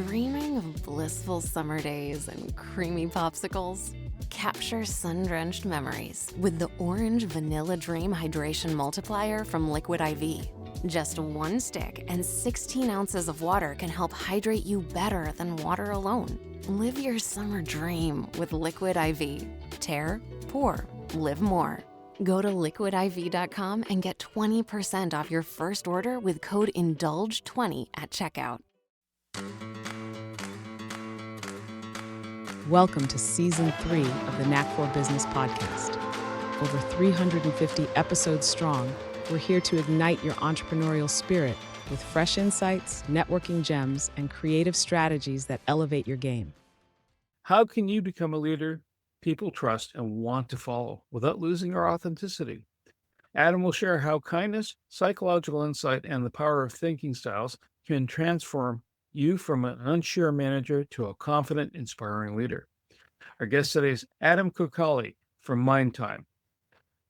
Dreaming of blissful summer days and creamy popsicles? Capture sun-drenched memories with the Orange Vanilla Dream Hydration Multiplier from Liquid IV. Just one stick and 16 ounces of water can help hydrate you better than water alone. Live your summer dream with Liquid IV. Tear, pour, live more. Go to liquidiv.com and get 20% off your first order with code INDULGE20 at checkout. Welcome to Season 3 of the Knack for Business podcast. Over 350 episodes strong, we're here to ignite your entrepreneurial spirit with fresh insights, networking gems, and creative strategies that elevate your game. How can you become a leader people trust and want to follow without losing our authenticity? Adam will share how kindness, psychological insight, and the power of thinking styles can transform you from an unsure manager to a confident, inspiring leader. Our guest today is Adam Kirkaldy from MindTime.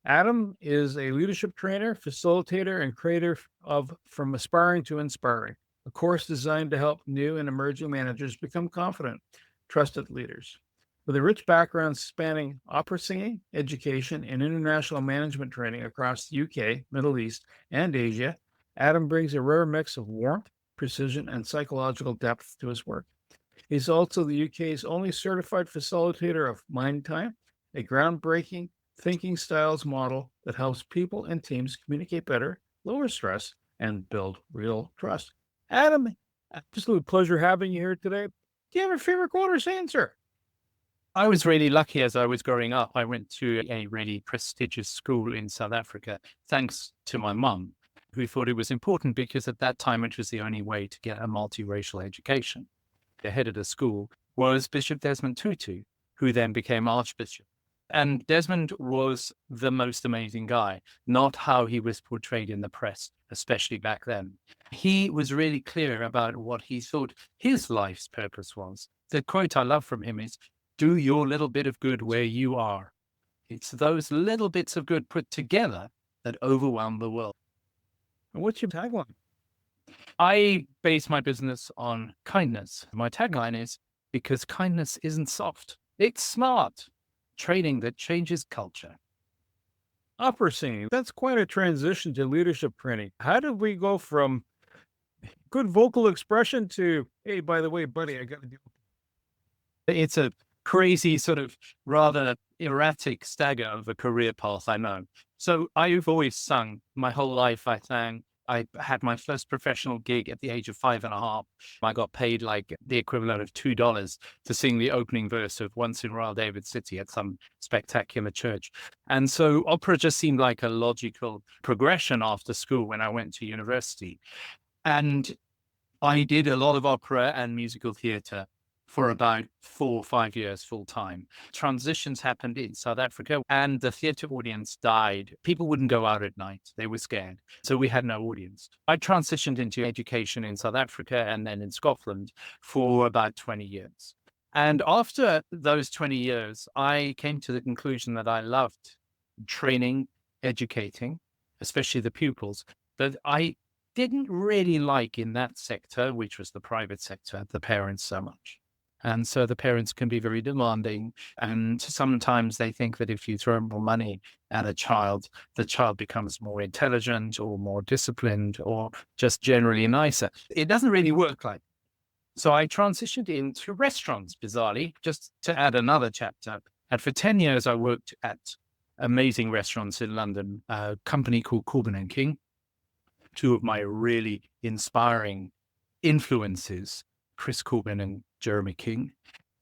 Adam is a leadership trainer, facilitator, and creator of From Aspiring to Inspiring, a course designed to help new and emerging managers become confident, trusted leaders. With a rich background spanning opera singing, education, and international management training across the UK, Middle East, and Asia, Adam brings a rare mix of warmth, precision, and psychological depth to his work. He's also the UK's only certified facilitator of MindTime, a groundbreaking thinking styles model that helps people and teams communicate better, lower stress, and build real trust. Adam, absolute pleasure having you here today. Do you have a favorite quote or saying, sir? I was really lucky as I was growing up. I went to a really prestigious school in South Africa, thanks to my mum, who thought it was important because at that time it was the only way to get a multiracial education. The head of the school was Bishop Desmond Tutu, who then became Archbishop. And Desmond was the most amazing guy, not how he was portrayed in the press, especially back then. He was really clear about what he thought his life's purpose was. The quote I love from him is, "Do your little bit of good where you are." It's those little bits of good put together that overwhelm the world. And what's your tagline? I base my business on kindness. My tagline is, because kindness isn't soft, it's smart. Training that changes culture. Opera singing. That's quite a transition to leadership training. How did we go from good vocal expression to, hey, by the way, buddy, I got to do. It's a crazy sort of rather erratic stagger of a career path, I know. So I've always sung. My whole life I sang. I had my first professional gig at the age of 5.5. I got paid like the equivalent of $2 to sing the opening verse of Once in Royal David City at some spectacular church. And so opera just seemed like a logical progression after school when I went to university. And I did a lot of opera and musical theatre for about 4 or 5 years full time. Transitions happened in South Africa and the theatre audience died. People wouldn't go out at night. They were scared. So we had no audience. I transitioned into education in South Africa and then in Scotland for about 20 years. And after those 20 years, I came to the conclusion that I loved training, educating, especially the pupils, but I didn't really like in that sector, which was the private sector, the parents so much. And so the parents can be very demanding. And sometimes they think that if you throw more money at a child, the child becomes more intelligent or more disciplined or just generally nicer. It doesn't really work like that. So I transitioned into restaurants, bizarrely, just to add another chapter. And for 10 years, I worked at amazing restaurants in London, a company called Corbin & King. Two of my really inspiring influences, Chris Corbin and Jeremy King,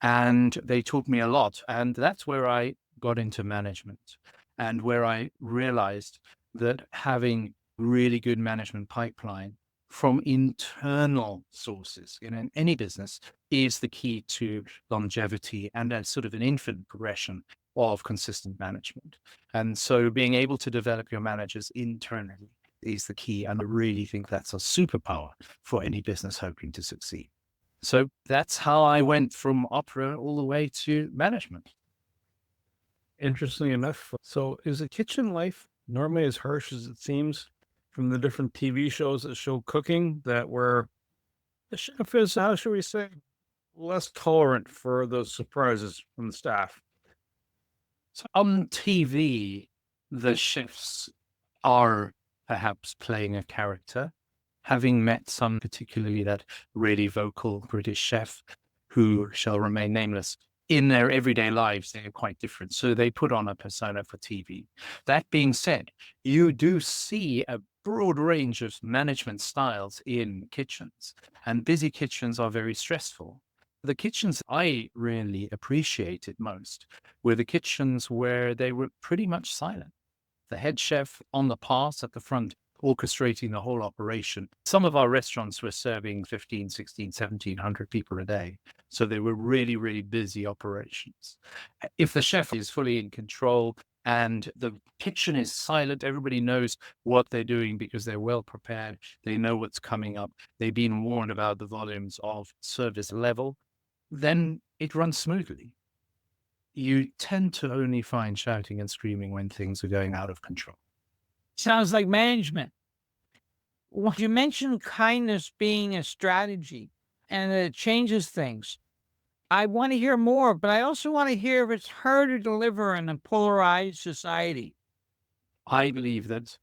and they taught me a lot. And that's where I got into management and where I realized that having really good management pipeline from internal sources in any business is the key to longevity and a sort of an infinite progression of consistent management. And so being able to develop your managers internally is the key. And I really think that's a superpower for any business hoping to succeed. So that's how I went from opera all the way to management. Interesting enough. So is a kitchen life normally as harsh as it seems from the different TV shows that show cooking, that where the chef is, how should we say, less tolerant for those surprises from the staff? So on TV, the chefs are perhaps playing a character. Having met some, particularly that really vocal British chef who shall remain nameless, in their everyday lives, they are quite different. So they put on a persona for TV. That being said, you do see a broad range of management styles in kitchens, and busy kitchens are very stressful. The kitchens I really appreciated most were the kitchens where they were pretty much silent. The head chef on the pass at the front, orchestrating the whole operation. Some of our restaurants were serving 15, 16, 1,700 people a day. So they were really, really busy operations. If the chef is fully in control and the kitchen is silent, everybody knows what they're doing because they're well prepared. They know what's coming up. They've been warned about the volumes of service level. Then it runs smoothly. You tend to only find shouting and screaming when things are going out of control. Sounds like management. When you mentioned kindness being a strategy and that it changes things, I want to hear more, but I also want to hear if it's hard to deliver in a polarized society. I believe that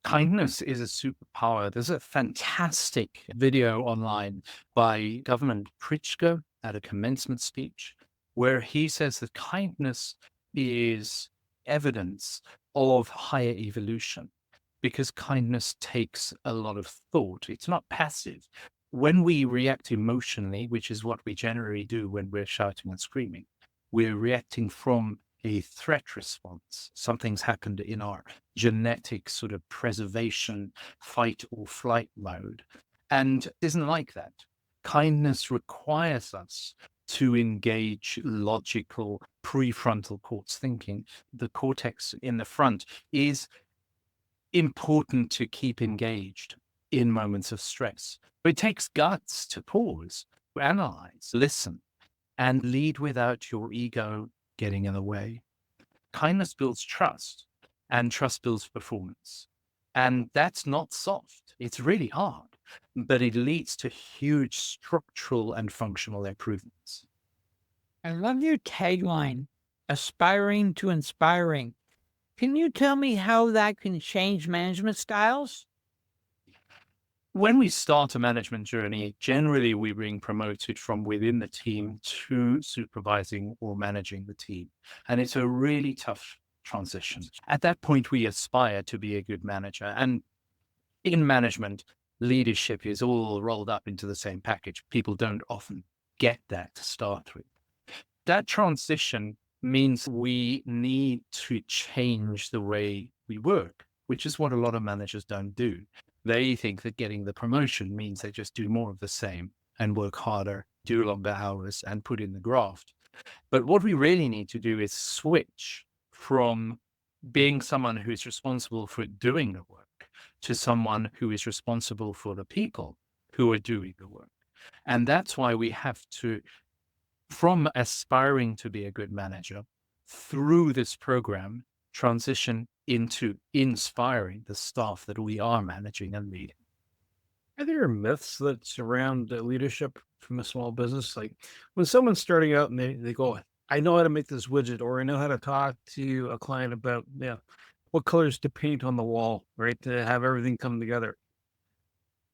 kindness is a superpower. There's a fantastic video online by Governor Pritchko at a commencement speech where he says that kindness is evidence of higher evolution because kindness takes a lot of thought. It's not passive. When we react emotionally, which is what we generally do when we're shouting and screaming, we're reacting from a threat response. Something's happened in our genetic sort of preservation, fight or flight mode. And it isn't like that. Kindness requires us to engage logical prefrontal cortex thinking. The cortex in the front is important to keep engaged in moments of stress. But it takes guts to pause, to analyze, listen, and lead without your ego getting in the way. Kindness builds trust, and trust builds performance. And that's not soft. It's really hard, but it leads to huge structural and functional improvements. I love your tagline, aspiring to inspiring. Can you tell me how that can change management styles? When we start a management journey, generally we being promoted from within the team to supervising or managing the team. And it's a really tough transition. At that point, we aspire to be a good manager. And in management, leadership is all rolled up into the same package. People don't often get that to start with. That transition means we need to change the way we work, which is what a lot of managers don't do. They think that getting the promotion means they just do more of the same and work harder, do longer hours, and put in the graft. But what we really need to do is switch from being someone who is responsible for doing the work to someone who is responsible for the people who are doing the work. And that's why we have to, from aspiring to be a good manager, through this program, transition into inspiring the staff that we are managing and leading. Are there myths that surround leadership from a small business? Like when someone's starting out and they go, I know how to make this widget, or I know how to talk to a client about what colors to paint on the wall, right? To have everything come together.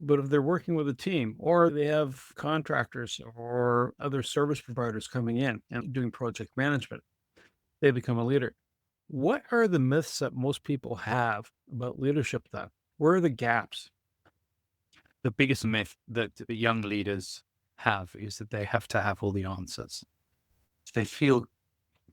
But if they're working with a team or they have contractors or other service providers coming in and doing project management, they become a leader. What are the myths that most people have about leadership then? Where are the gaps? The biggest myth that young leaders have is that they have to have all the answers. They feel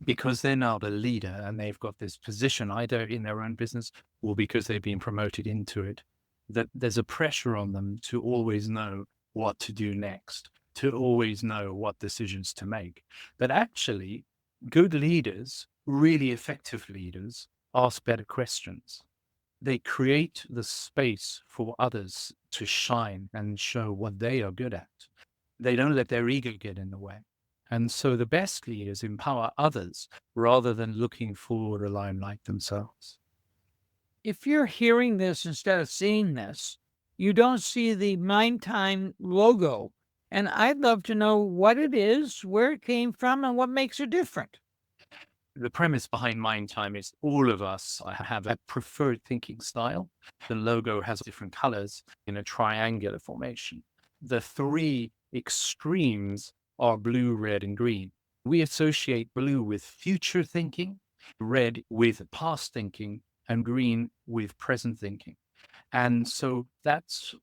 because they're now the leader and they've got this position either in their own business or because they've been promoted into it, that there's a pressure on them to always know what to do next, to always know what decisions to make. But actually, good leaders, really effective leaders, ask better questions. They create the space for others to shine and show what they are good at. They don't let their ego get in the way. And so the best leaders empower others rather than looking for the limelight themselves. If you're hearing this instead of seeing this, you don't see the MindTime logo. And I'd love to know what it is, where it came from, and what makes it different. The premise behind MindTime is all of us have a preferred thinking style. The logo has different colors in a triangular formation. The three extremes are blue, red, and green. We associate blue with future thinking, red with past thinking, and green with present thinking. And so that's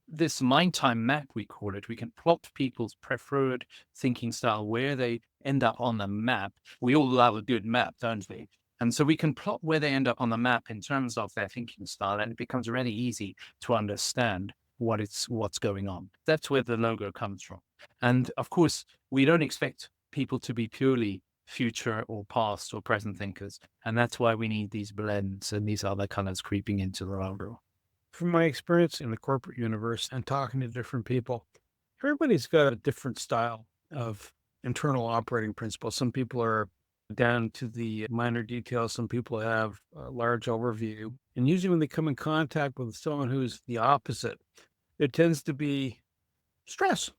this MindTime map, we call it. We can plot people's preferred thinking style, where they end up on the map. We all love a good map, don't we? And so we can plot where they end up on the map in terms of their thinking style, and it becomes really easy to understand what's going on. That's where the logo comes from. And of course, we don't expect people to be purely future or past or present thinkers. And that's why we need these blends and these other colors creeping into the logo. From my experience in the corporate universe and talking to different people, everybody's got a different style of internal operating principles. Some people are down to the minor details. Some people have a large overview. And usually when they come in contact with someone who's the opposite, there tends to be stress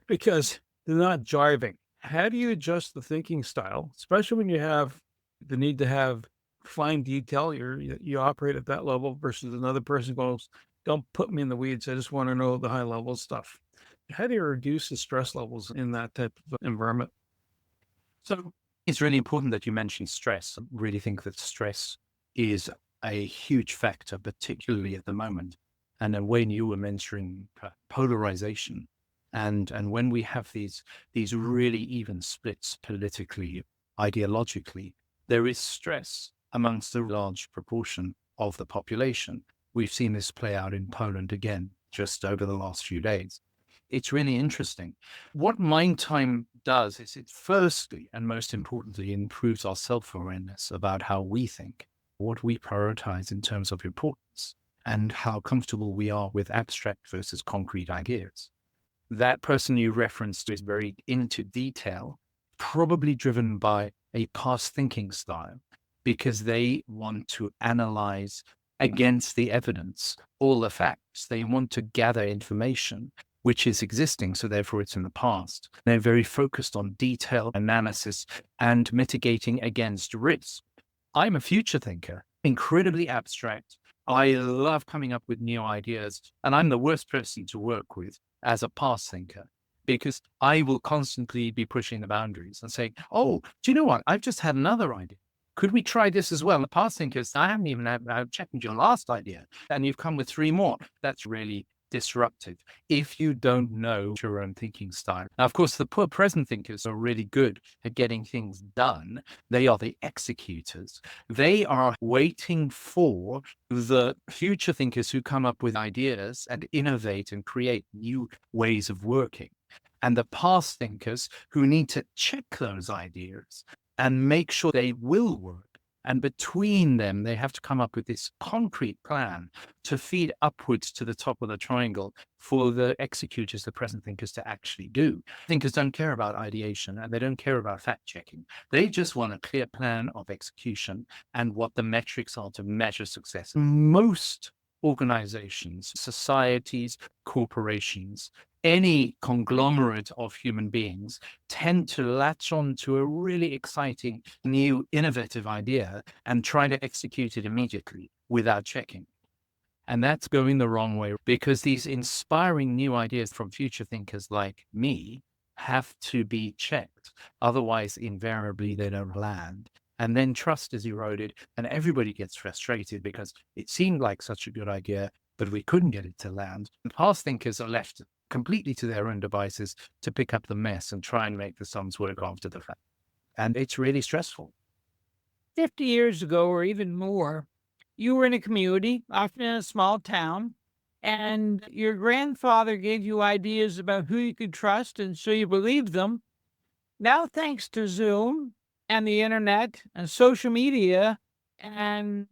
because they're not jiving. How do you adjust the thinking style, especially when you have the need to have fine detail? You operate at that level versus another person goes, don't put me in the weeds. I just want to know the high level stuff. How do you reduce the stress levels in that type of environment? So it's really important that you mention stress. I really think that stress is a huge factor, particularly at the moment. And then when you were mentioning polarization, and when we have these really even splits politically, ideologically, there is stress amongst a large proportion of the population. We've seen this play out in Poland again, just over the last few days. It's really interesting. What MindTime does is it firstly and most importantly improves our self-awareness about how we think, what we prioritize in terms of importance, and how comfortable we are with abstract versus concrete ideas. That person you referenced is very into detail, probably driven by a past thinking style, because they want to analyze against the evidence all the facts. They want to gather information which is existing, so therefore it's in the past. They're very focused on detailed analysis and mitigating against risk. I'm a future thinker, incredibly abstract. I love coming up with new ideas, and I'm the worst person to work with as a past thinker, because I will constantly be pushing the boundaries and saying, oh, do you know what? I've just had another idea. Could we try this as well? The past thinkers, I haven't even checked your last idea, and you've come with 3 more. That's really disruptive if you don't know your own thinking style. Now, of course, the poor present thinkers are really good at getting things done. They are the executors. They are waiting for the future thinkers who come up with ideas and innovate and create new ways of working. And the past thinkers who need to check those ideas and make sure they will work. And between them, they have to come up with this concrete plan to feed upwards to the top of the triangle for the executors, the present thinkers, to actually do. Thinkers don't care about ideation and they don't care about fact checking. They just want a clear plan of execution and what the metrics are to measure success. Most organizations, societies, corporations, any conglomerate of human beings tend to latch on to a really exciting, new, innovative idea and try to execute it immediately without checking. And that's going the wrong way, because these inspiring new ideas from future thinkers like me have to be checked. Otherwise, invariably, they don't land. And then trust is eroded and everybody gets frustrated because it seemed like such a good idea, but we couldn't get it to land. And past thinkers are left completely to their own devices to pick up the mess and try and make the sums work after the fact. And it's really stressful. 50 years ago, or even more, you were in a community, often in a small town, and your grandfather gave you ideas about who you could trust, and so you believed them. Now, thanks to Zoom and the internet and social media and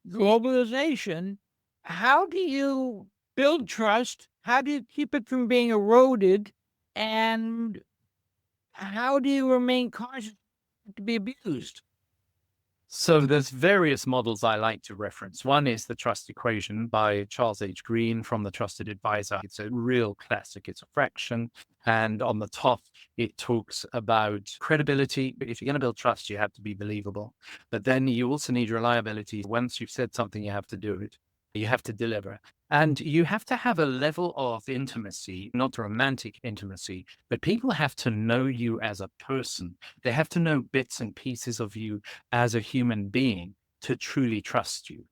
globalization, how do you build trust? How do you keep it from being eroded? And how do you remain cautious to be abused? So there's various models I like to reference. One is the trust equation by Charles H. Green from The Trusted Advisor. It's a real classic. It's a fraction. And on the top, it talks about credibility. If you're going to build trust, you have to be believable. But then you also need reliability. Once you've said something, you have to do it. You have to deliver. And you have to have a level of intimacy, not romantic intimacy, but people have to know you as a person. They have to know bits and pieces of you as a human being to truly trust you.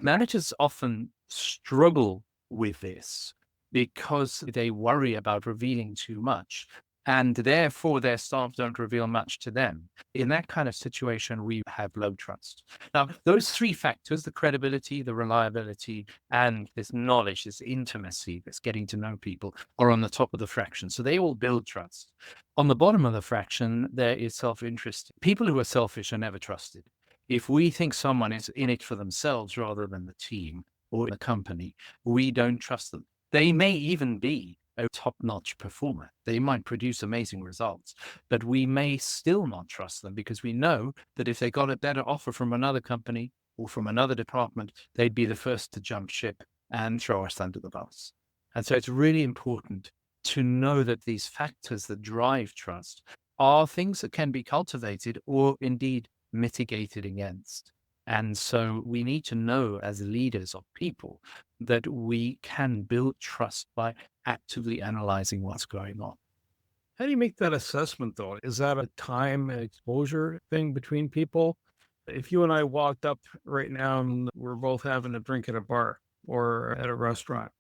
Managers often struggle with this because they worry about revealing too much, and therefore their staff don't reveal much to them. In that kind of situation, we have low trust. Now, those three factors, the credibility, the reliability, and this knowledge, this intimacy, this getting to know people, are on the top of the fraction. So they all build trust. On the bottom of the fraction, there is self-interest. People who are selfish are never trusted. If we think someone is in it for themselves rather than the team or the company, we don't trust them. They may even be a top-notch performer. They might produce amazing results, but we may still not trust them because we know that if they got a better offer from another company or from another department, they'd be the first to jump ship and throw us under the bus. And so it's really important to know that these factors that drive trust are things that can be cultivated or indeed mitigated against. And so we need to know as leaders of people that we can build trust by actively analyzing what's going on. How do you make that assessment, though? Is that a time and exposure thing between people? If you and I walked up right now and we're both having a drink at a bar or at a restaurant,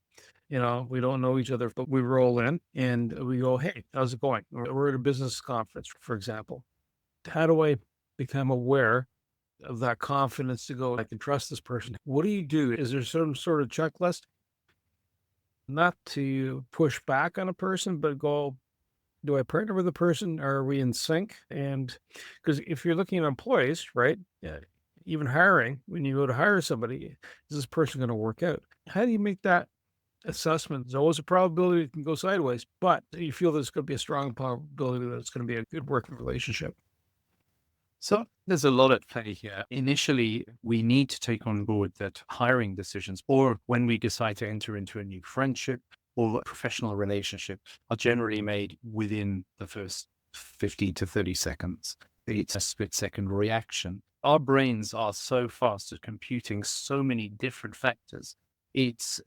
we don't know each other, but we roll in and we go, hey, how's it going? We're at a business conference, for example. How do I become aware of that confidence to go, I can trust this person? What do you do? Is there some sort of checklist? Not to push back on a person, but go, do I partner with a person? Are we in sync? And because if you're looking at employees, right? Yeah, even hiring, when you go to hire somebody, is this person going to work out? How do you make that assessment? There's always a probability it can go sideways, but you feel there's going to be a strong probability that it's going to be a good working relationship. So there's a lot at play here. Initially, we need to take on board that hiring decisions, or when we decide to enter into a new friendship or a professional relationship, are generally made within the first 50 to 30 seconds. It's a split-second reaction. Our brains are so fast at computing so many different factors. It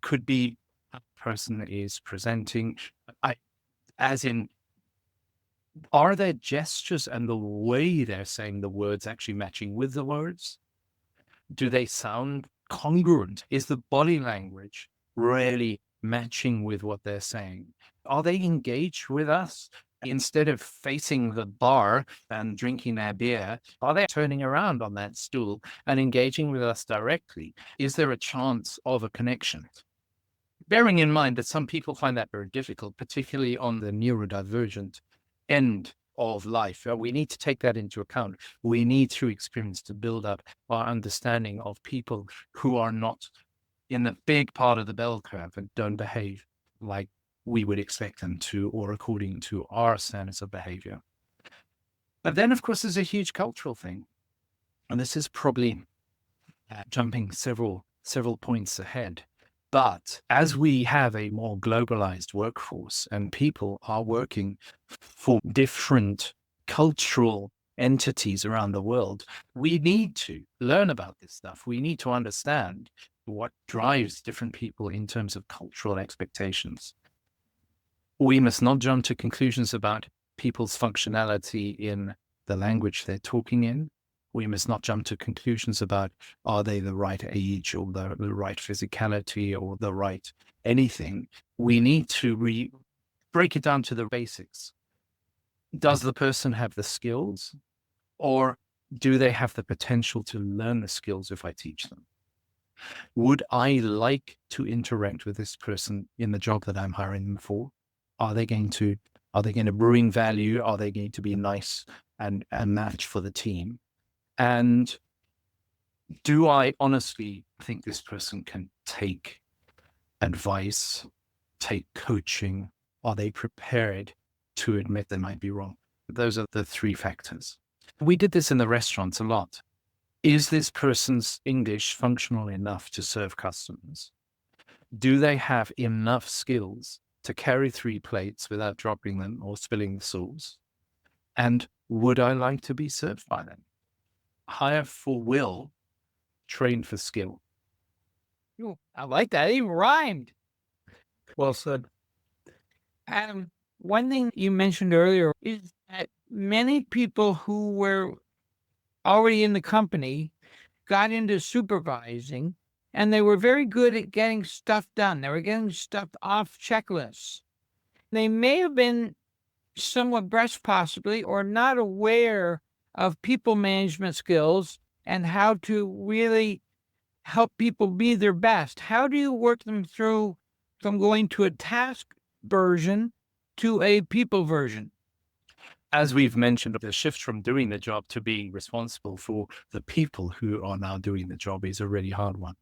could be how the person is presenting, are their gestures and the way they're saying the words actually matching with the words? Do they sound congruent? Is the body language really matching with what they're saying? Are they engaged with us? Instead of facing the bar and drinking their beer, are they turning around on that stool and engaging with us directly? Is there a chance of a connection? Bearing in mind that some people find that very difficult, particularly on the neurodivergent end of life. We need to take that into account. We need, through experience, to build up our understanding of people who are not in the big part of the bell curve and don't behave like we would expect them to, or according to our standards of behavior. But then, of course, there's a huge cultural thing. And this is probably jumping several points ahead. But as we have a more globalized workforce and people are working for different cultural entities around the world, we need to learn about this stuff. We need to understand what drives different people in terms of cultural expectations. We must not jump to conclusions about people's functionality in the language they're talking in. We must not jump to conclusions about, are they the right age or the right physicality or the right anything. We need to break it down to the basics. Does the person have the skills, or do they have the potential to learn the skills if I teach them? Would I like to interact with this person in the job that I'm hiring them for? Are they going to bring value? Are they going to be nice and a match for the team? And do I honestly think this person can take advice, take coaching? Are they prepared to admit they might be wrong? Those are the three factors. We did this in the restaurants a lot. Is this person's English functional enough to serve customers? Do they have enough skills to carry 3 plates without dropping them or spilling the sauce? And would I like to be served by them? Hire for will, train for skill. Ooh, I like that. It even rhymed. Well said. Adam, one thing you mentioned earlier is that many people who were already in the company got into supervising, and they were very good at getting stuff done. They were getting stuff off checklists. They may have been somewhat brushed possibly, or not aware of people management skills and how to really help people be their best. How do you work them through from going to a task version to a people version? As we've mentioned, the shift from doing the job to being responsible for the people who are now doing the job is a really hard one.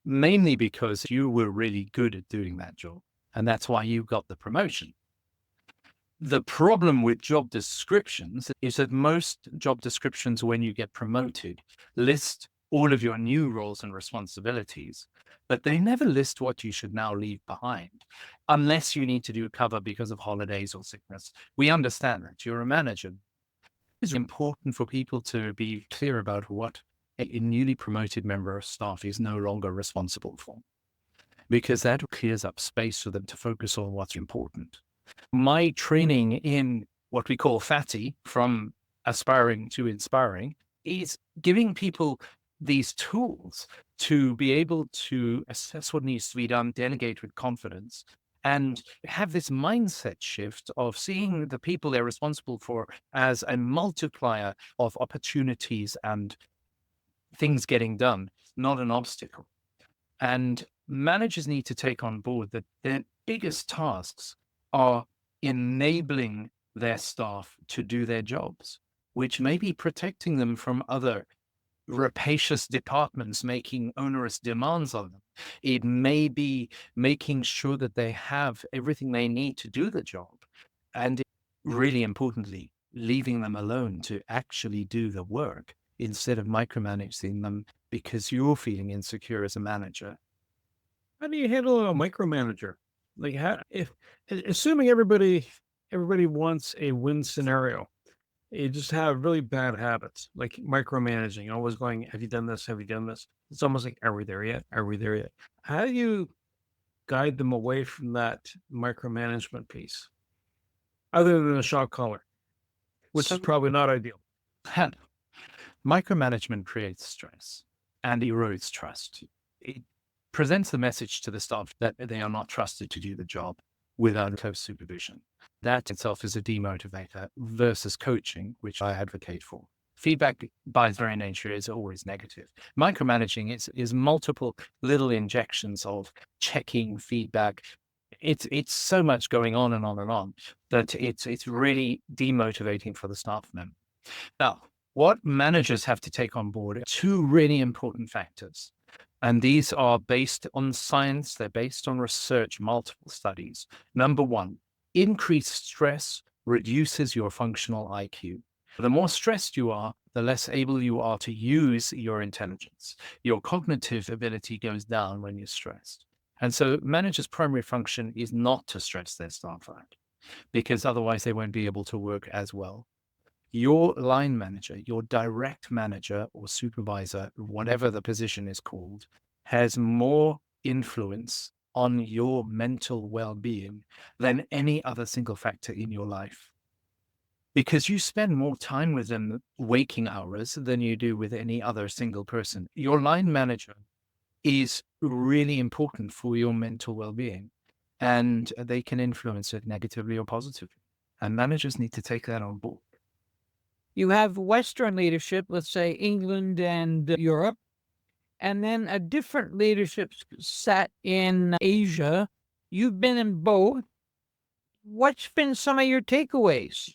Mainly because you were really good at doing that job, and that's why you got the promotion. The problem with job descriptions is that most job descriptions, when you get promoted, list all of your new roles and responsibilities, but they never list what you should now leave behind, unless you need to do cover because of holidays or sickness. We understand that you're a manager. It's important for people to be clear about what a newly promoted member of staff is no longer responsible for, because that clears up space for them to focus on what's important. My training in what we call FATI, from aspiring to inspiring, is giving people these tools to be able to assess what needs to be done, delegate with confidence, and have this mindset shift of seeing the people they're responsible for as a multiplier of opportunities and things getting done, not an obstacle. And managers need to take on board that their biggest tasks are enabling their staff to do their jobs, which may be protecting them from other rapacious departments making onerous demands on them. It may be making sure that they have everything they need to do the job. And really importantly, leaving them alone to actually do the work instead of micromanaging them because you're feeling insecure as a manager. How do you handle a micromanager? Like, assuming everybody wants a win scenario, you just have really bad habits, like micromanaging, always going, have you done this? Have you done this? It's almost like, are we there yet? Are we there yet? How do you guide them away from that micromanagement piece, other than a shock collar, which is probably not ideal? Micromanagement creates stress and erodes trust. It presents the message to the staff that they are not trusted to do the job without close supervision. That itself is a demotivator versus coaching, which I advocate for. Feedback by its very nature is always negative. Micromanaging is multiple little injections of checking feedback. It's so much going on and on and on that it's really demotivating for the staff member. Now, what managers have to take on board are 2 really important factors. And these are based on science. They're based on research, multiple studies. Number 1, increased stress reduces your functional IQ. The more stressed you are, the less able you are to use your intelligence. Your cognitive ability goes down when you're stressed. And so managers' primary function is not to stress their staff out, because otherwise they won't be able to work as well. Your line manager, your direct manager or supervisor, whatever the position is called, has more influence on your mental well-being than any other single factor in your life. Because you spend more time with them waking hours than you do with any other single person. Your line manager is really important for your mental well-being, and they can influence it negatively or positively. And managers need to take that on board. You have Western leadership, let's say England and Europe, and then a different leadership set in Asia. You've been in both. What's been some of your takeaways?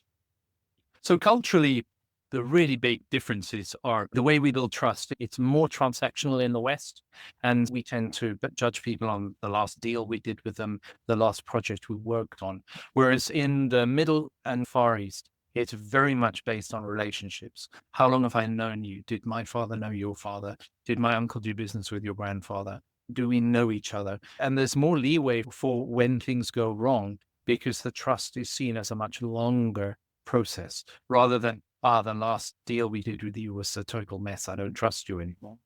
So culturally, the really big differences are the way we build trust. It's more transactional in the West, and we tend to judge people on the last deal we did with them, the last project we worked on. Whereas in the Middle and Far East, It's very much based on relationships. How long have I known you? Did my father know your father? Did my uncle do business with your grandfather? Do we know each other? And there's more leeway for when things go wrong because the trust is seen as a much longer process rather than, the last deal we did with you was a total mess. I don't trust you anymore.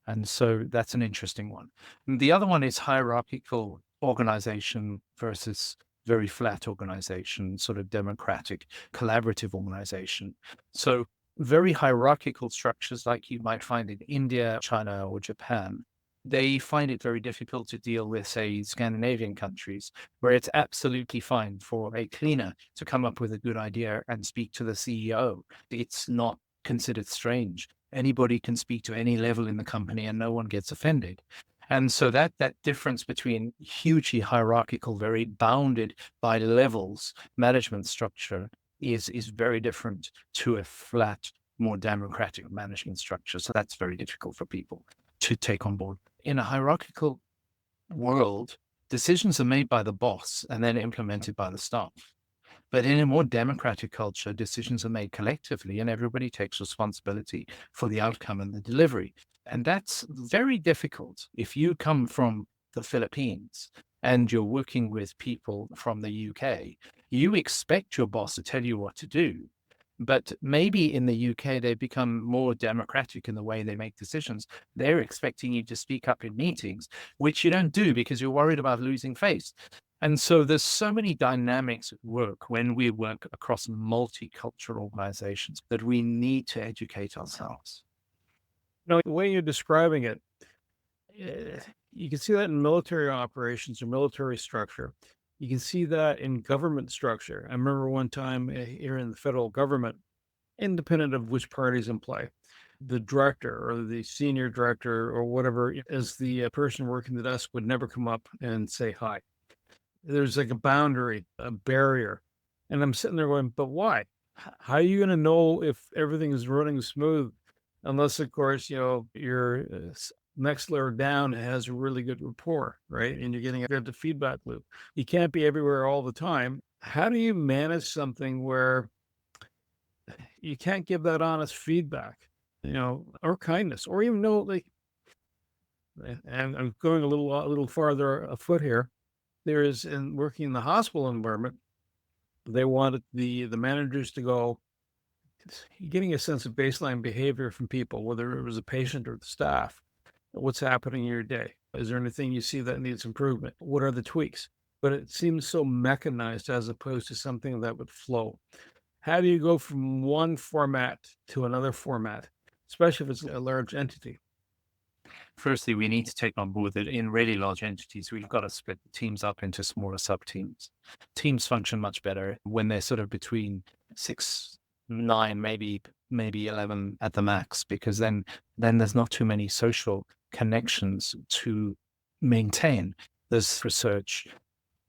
And so that's an interesting one. And the other one is hierarchical organization versus very flat organization, sort of democratic, collaborative organization. So very hierarchical structures like you might find in India, China, or Japan, they find it very difficult to deal with, say, Scandinavian countries, where it's absolutely fine for a cleaner to come up with a good idea and speak to the CEO. It's not considered strange. Anybody can speak to any level in the company and no one gets offended. And so that difference between hugely hierarchical, very bounded by levels management structure is very different to a flat, more democratic management structure. So that's very difficult for people to take on board. In a hierarchical world, decisions are made by the boss and then implemented by the staff. But in a more democratic culture, decisions are made collectively and everybody takes responsibility for the outcome and the delivery. And that's very difficult. If you come from the Philippines and you're working with people from the UK, you expect your boss to tell you what to do. But maybe in the UK, they become more democratic in the way they make decisions. They're expecting you to speak up in meetings, which you don't do because you're worried about losing face. And so there's so many dynamics at work when we work across multicultural organizations that we need to educate ourselves. The way you're describing it, you can see that in military operations or military structure. You can see that in government structure. I remember one time here in the federal government, independent of which party's in play, the director or the senior director or whatever, as the person working the desk would never come up and say hi. There's like a boundary, a barrier. And I'm sitting there going, but why? How are you going to know if everything is running smooth? Unless, of course, your next layer down has a really good rapport, right? And you're getting a good feedback loop. You can't be everywhere all the time. How do you manage something where you can't give that honest feedback, or kindness, or even and I'm going a little farther afoot here. There is, in working in the hospital environment, they wanted the managers to go, getting a sense of baseline behavior from people, whether it was a patient or the staff. What's happening in your day? Is there anything you see that needs improvement? What are the tweaks? But it seems so mechanized as opposed to something that would flow. How do you go from one format to another format, especially if it's a large entity? Firstly, we need to take on board that in really large entities, we've got to split the teams up into smaller sub-teams. Teams function much better when they're sort of between 6, 9, maybe 11 at the max, because then there's not too many social connections to maintain. There's research.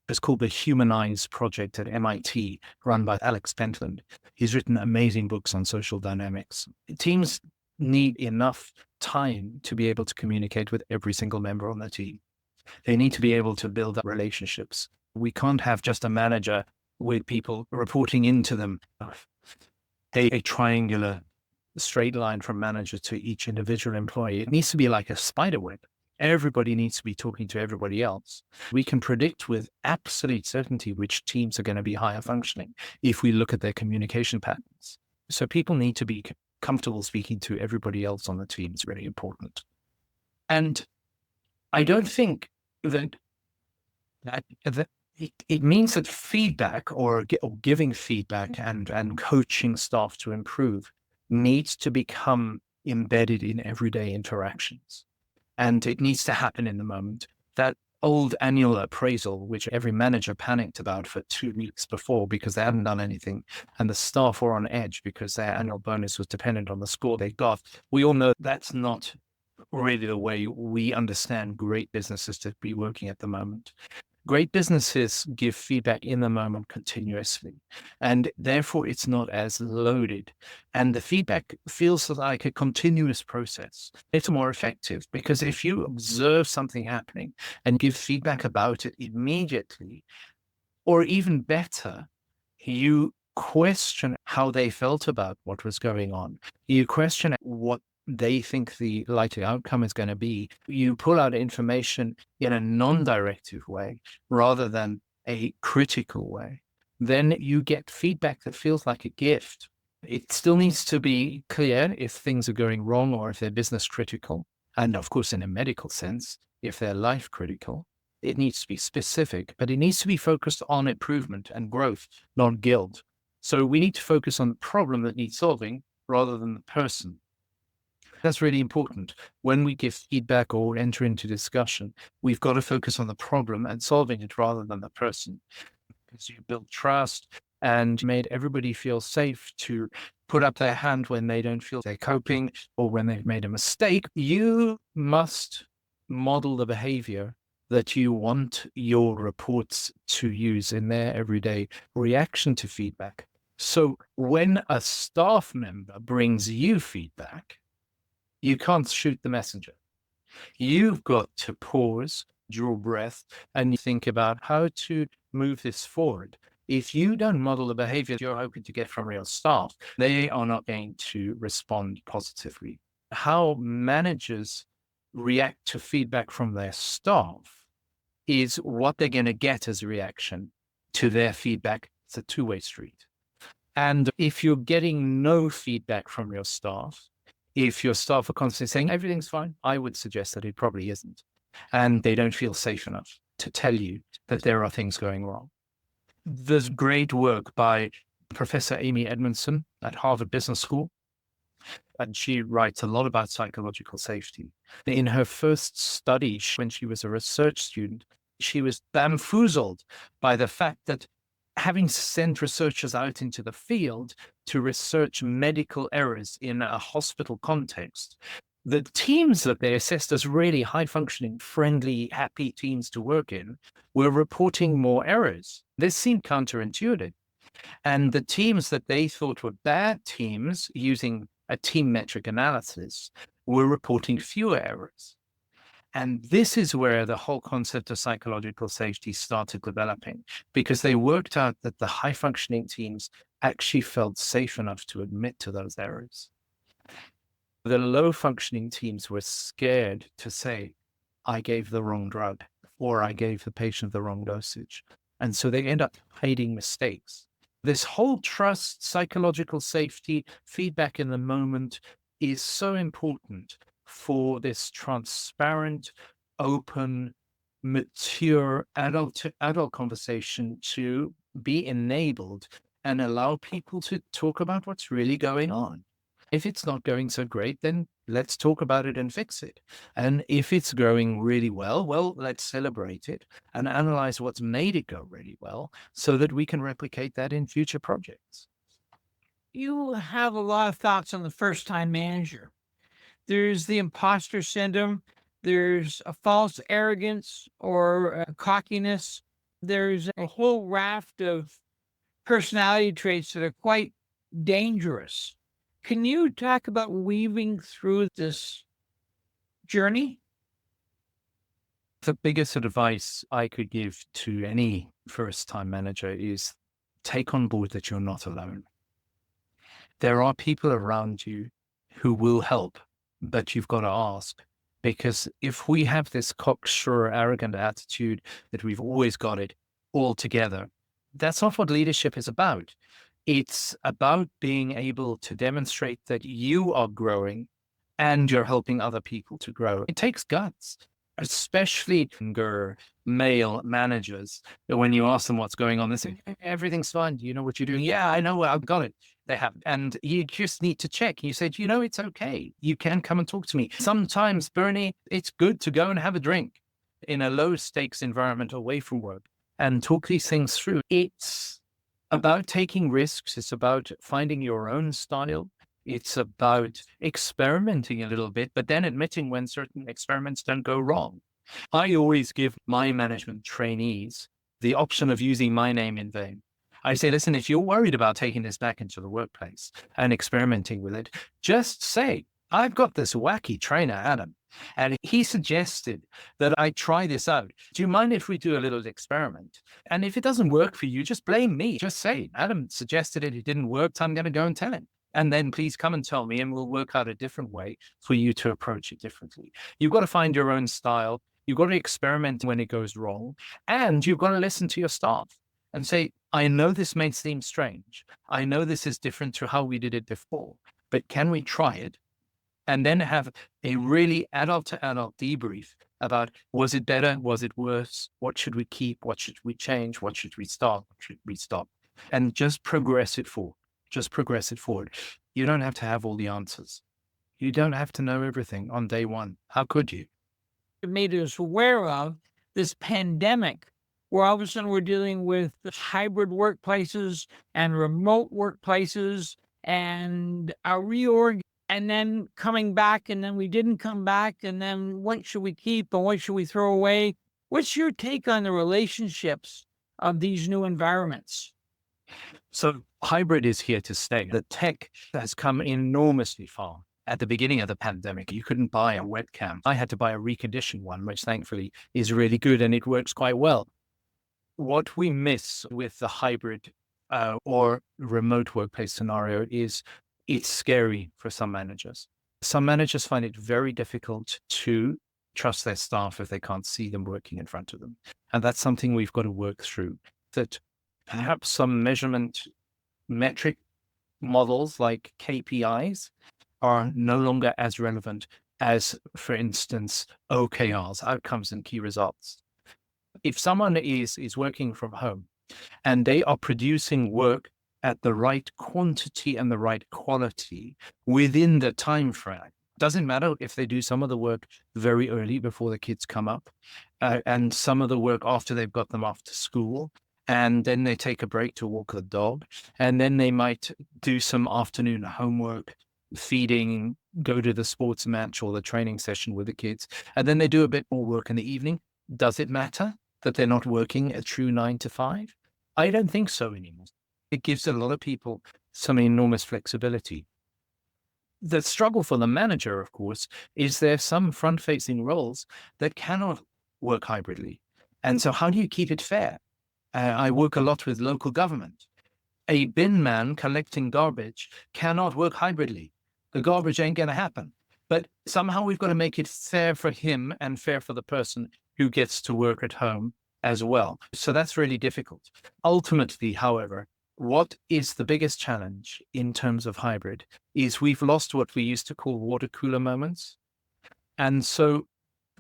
It's called the Humanize Project at MIT, run by Alex Pentland. He's written amazing books on social dynamics. Teams need enough time to be able to communicate with every single member on the team. They need to be able to build up relationships. We can't have just a manager with people reporting into them. A triangular straight line from manager to each individual employee. It needs to be like a spider web. Everybody needs to be talking to everybody else. We can predict with absolute certainty which teams are going to be higher functioning if we look at their communication patterns. So people need to be comfortable speaking to everybody else on the team. It's really important. And I don't think that it means that feedback or giving feedback and coaching staff to improve needs to become embedded in everyday interactions. And it needs to happen in the moment. That old annual appraisal, which every manager panicked about for 2 weeks before because they hadn't done anything, and the staff were on edge because their annual bonus was dependent on the score they got. We all know that's not really the way we understand great businesses to be working at the moment. Great businesses give feedback in the moment continuously, and therefore it's not as loaded. And the feedback feels like a continuous process. It's more effective because if you observe something happening and give feedback about it immediately, or even better, you question how they felt about what was going on. You question what they think the likely outcome is going to be. You pull out information in a non-directive way rather than a critical way. Then you get feedback that feels like a gift. It still needs to be clear if things are going wrong or if they're business critical. And of course, in a medical sense, if they're life critical, it needs to be specific, but it needs to be focused on improvement and growth, not guilt. So we need to focus on the problem that needs solving rather than the person. That's really important. When we give feedback or enter into discussion, we've got to focus on the problem and solving it rather than the person. Because you build trust and made everybody feel safe to put up their hand when they don't feel they're coping or when they've made a mistake. You must model the behavior that you want your reports to use in their everyday reaction to feedback. So when a staff member brings you feedback, you can't shoot the messenger. You've got to pause, draw breath, and think about how to move this forward. If you don't model the behavior you're hoping to get from your staff, they are not going to respond positively. How managers react to feedback from their staff is what they're going to get as a reaction to their feedback. It's a two-way street. And if you're getting no feedback from your staff, if your staff are constantly saying everything's fine, I would suggest that it probably isn't. And they don't feel safe enough to tell you that there are things going wrong. There's great work by Professor Amy Edmondson at Harvard Business School, and she writes a lot about psychological safety. In her first study, when she was a research student, she was bamboozled by the fact that having sent researchers out into the field to research medical errors in a hospital context, the teams that they assessed as really high-functioning, friendly, happy teams to work in were reporting more errors. This seemed counterintuitive. And the teams that they thought were bad teams, using a team metric analysis, were reporting fewer errors. And this is where the whole concept of psychological safety started developing, because they worked out that the high-functioning teams actually felt safe enough to admit to those errors. The low-functioning teams were scared to say, I gave the wrong drug, or I gave the patient the wrong dosage. And so they end up hiding mistakes. This whole trust, psychological safety, feedback in the moment is so important for this transparent, open, mature adult conversation to be enabled and allow people to talk about what's really going on. If it's not going so great, then let's talk about it and fix it. And if it's going really well, let's celebrate it and analyze what's made it go really well so that we can replicate that in future projects. You have a lot of thoughts on the first-time manager. There's the imposter syndrome. There's a false arrogance or cockiness. There's a whole raft of personality traits that are quite dangerous. Can you talk about weaving through this journey? The biggest advice I could give to any first-time manager is take on board that you're not alone. There are people around you who will help, but you've got to ask. Because if we have this cocksure, arrogant attitude that we've always got it all together, that's not what leadership is about. It's about being able to demonstrate that you are growing and you're helping other people to grow. It takes guts, especially younger male managers. When you ask them what's going on, they say, everything's fine. Do you know what you're doing? Yeah, I know. I've got it. They have. And you just need to check. You said, it's okay. You can come and talk to me. Sometimes, Bernie, it's good to go and have a drink in a low stakes environment away from work and talk these things through. It's about taking risks. It's about finding your own style. It's about experimenting a little bit, but then admitting when certain experiments don't go wrong. I always give my management trainees the option of using my name in vain. I say, listen, if you're worried about taking this back into the workplace and experimenting with it, just say, I've got this wacky trainer, Adam, and he suggested that I try this out. Do you mind if we do a little experiment? And if it doesn't work for you, just blame me. Just say, Adam suggested it didn't work, so I'm going to go and tell him. And then please come and tell me, and we'll work out a different way for you to approach it differently. You've got to find your own style. You've got to experiment when it goes wrong. And you've got to listen to your staff and say, I know this may seem strange. I know this is different to how we did it before, but can we try it? And then have a really adult to adult debrief about, was it better? Was it worse? What should we keep? What should we change? What should we start? What should we stop? And just progress it forward. Just progress it forward. You don't have to have all the answers. You don't have to know everything on day one. How could you? It made us aware of this pandemic, where all of a sudden we're dealing with hybrid workplaces and remote workplaces and our reorg, and then coming back, and then we didn't come back, and then what should we keep and what should we throw away? What's your take on the relationships of these new environments? So hybrid is here to stay. The tech has come enormously far. At the beginning of the pandemic, you couldn't buy a webcam. I had to buy a reconditioned one, which thankfully is really good and it works quite well. What we miss with the hybrid or remote workplace scenario is it's scary for some managers. Some managers find it very difficult to trust their staff if they can't see them working in front of them. And that's something we've got to work through. That perhaps some measurement metric models like KPIs are no longer as relevant as, for instance, OKRs, outcomes and key results. If someone is working from home and they are producing work at the right quantity and the right quality within the time frame, doesn't matter if they do some of the work very early before the kids come up and some of the work after they've got them off to school, and then they take a break to walk the dog, and then they might do some afternoon homework, feeding, go to the sports match or the training session with the kids, and then they do a bit more work in the evening. Does it matter that they're not working a true 9 to 5? I don't think so anymore. It gives a lot of people some enormous flexibility. The struggle for the manager, of course, is there some front-facing roles that cannot work hybridly. And so how do you keep it fair? I work a lot with local government. A bin man collecting garbage cannot work hybridly. The garbage ain't going to happen. But somehow we've got to make it fair for him and fair for the person who gets to work at home as well. So that's really difficult. Ultimately, however, what is the biggest challenge in terms of hybrid is we've lost what we used to call water cooler moments. And so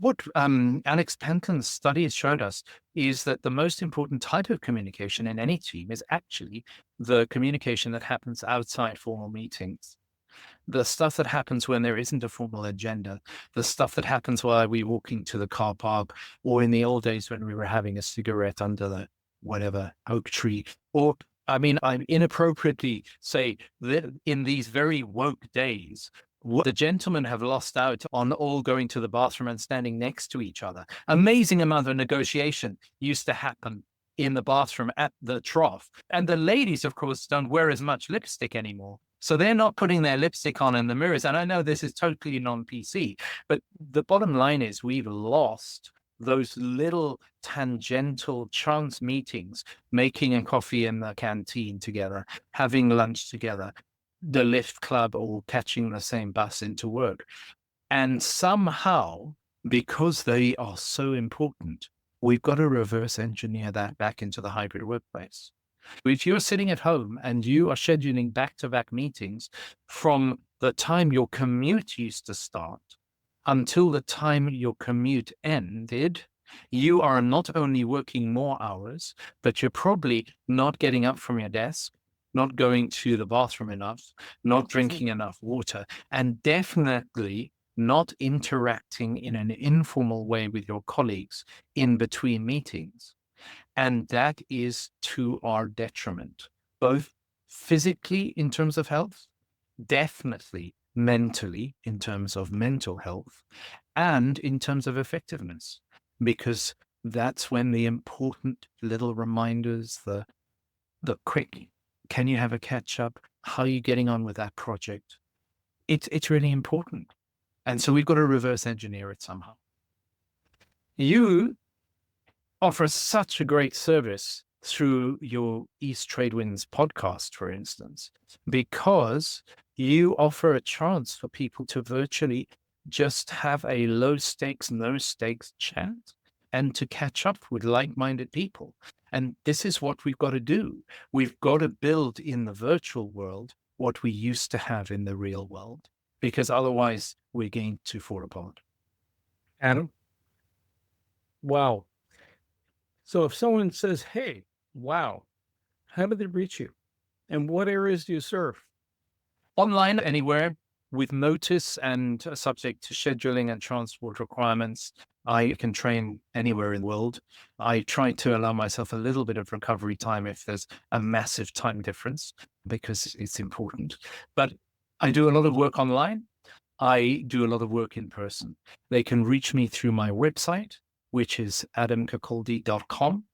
what Alex Pentland's studies showed us is that the most important type of communication in any team is actually the communication that happens outside formal meetings. The stuff that happens when there isn't a formal agenda, the stuff that happens while we're walking to the car park, or in the old days when we were having a cigarette under the whatever oak tree, or I inappropriately say that in these very woke days, the gentlemen have lost out on all going to the bathroom and standing next to each other. Amazing amount of negotiation used to happen in the bathroom at the trough. And the ladies, of course, don't wear as much lipstick anymore. So they're not putting their lipstick on in the mirrors. And I know this is totally non-PC, but the bottom line is we've lost those little tangential chance meetings, making a coffee in the canteen together, having lunch together, the lift club, or catching the same bus into work. And somehow, because they are so important, we've got to reverse engineer that back into the hybrid workplace. If you're sitting at home and you are scheduling back-to-back meetings from the time your commute used to start until the time your commute ended, you are not only working more hours, but you're probably not getting up from your desk, not going to the bathroom enough, not drinking enough water, and definitely not interacting in an informal way with your colleagues in between meetings. And that is to our detriment, both physically in terms of health, definitely mentally in terms of mental health, and in terms of effectiveness, because that's when the important little reminders, the quick, can you have a catch up? How are you getting on with that project? it's really important. And so we've got to reverse engineer it somehow. You offer such a great service through your East Tradewinds podcast, for instance, because you offer a chance for people to virtually just have a low stakes, no stakes chat and to catch up with like-minded people. And this is what we've got to do. We've got to build in the virtual world what we used to have in the real world, because otherwise we're going to fall apart. Adam? Wow. So if someone says, hey, wow, how do they reach you? And what areas do you serve? Online, anywhere, with notice and subject to scheduling and transport requirements. I can train anywhere in the world. I try to allow myself a little bit of recovery time if there's a massive time difference, because it's important. But I do a lot of work online. I do a lot of work in person. They can reach me through my website, which is adamkirkaldy.com.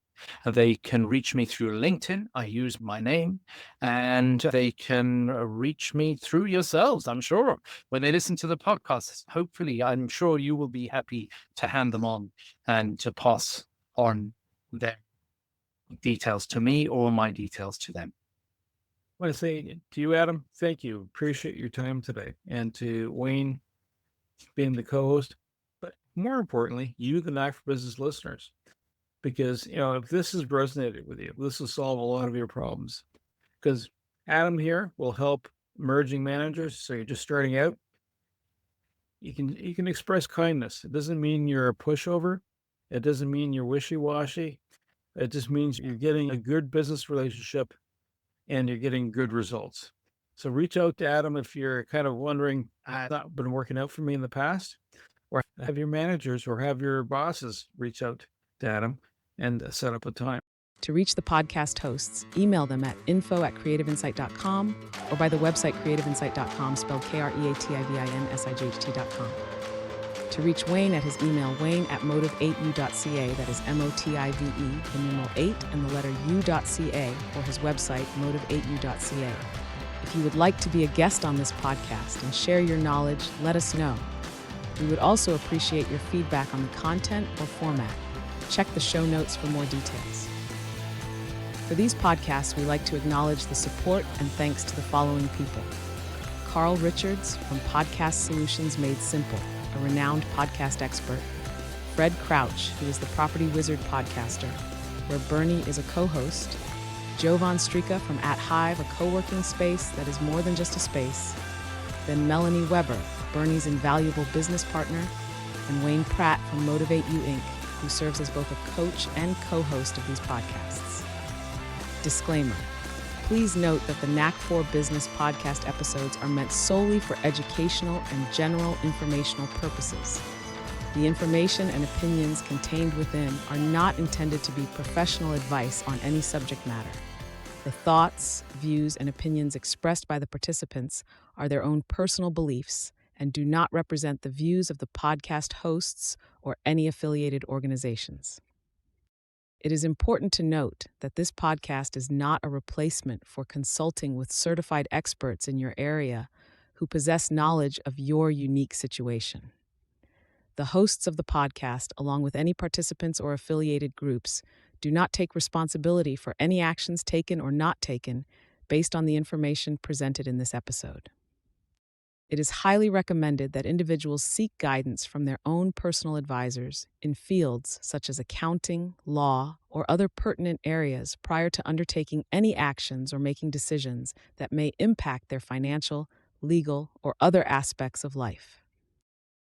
They can reach me through LinkedIn. I use my name, and they can reach me through yourselves, I'm sure, when they listen to the podcast. Hopefully, I'm sure you will be happy to hand them on and to pass on their details to me or my details to them. I want to say to you, Adam, thank you. Appreciate your time today. And to Wayne being the co-host, but more importantly, you, the Knack for Business listeners. Because, if this has resonated with you, this will solve a lot of your problems. Because Adam here will help emerging managers. So you're just starting out. You can express kindness. It doesn't mean you're a pushover. It doesn't mean you're wishy-washy. It just means you're getting a good business relationship and you're getting good results. So reach out to Adam if you're kind of wondering, it's not been working out for me in the past. Or have your managers or have your bosses reach out to Adam and set up a time. To reach the podcast hosts, email them at info@creativeinsight.com or by the website creativeinsight.com, spelled KREATIVINSIGHT.com. To reach Wayne at his email, wayne@motive8u.ca, that is MOTIVE, the numeral 8 and the letter u.ca, or his website, motive8u.ca. If you would like to be a guest on this podcast and share your knowledge, let us know. We would also appreciate your feedback on the content or format. Check the show notes for more details. For these podcasts, we like to acknowledge the support and thanks to the following people. Carl Richards from Podcast Solutions Made Simple, a renowned podcast expert. Fred Crouch, who is the Property Wizard podcaster, where Bernie is a co-host. Jovan Strika from At Hive, a co-working space that is more than just a space. Then Melanie Weber, Bernie's invaluable business partner. And Wayne Pratt from Motivate You Inc., who serves as both a coach and co-host of these podcasts. Disclaimer. Please note that the Knack for Business podcast episodes are meant solely for educational and general informational purposes. The information and opinions contained within are not intended to be professional advice on any subject matter. The thoughts, views, and opinions expressed by the participants are their own personal beliefs and do not represent the views of the podcast hosts or any affiliated organizations. It is important to note that this podcast is not a replacement for consulting with certified experts in your area who possess knowledge of your unique situation. The hosts of the podcast, along with any participants or affiliated groups, do not take responsibility for any actions taken or not taken based on the information presented in this episode. It is highly recommended that individuals seek guidance from their own personal advisors in fields such as accounting, law, or other pertinent areas prior to undertaking any actions or making decisions that may impact their financial, legal, or other aspects of life.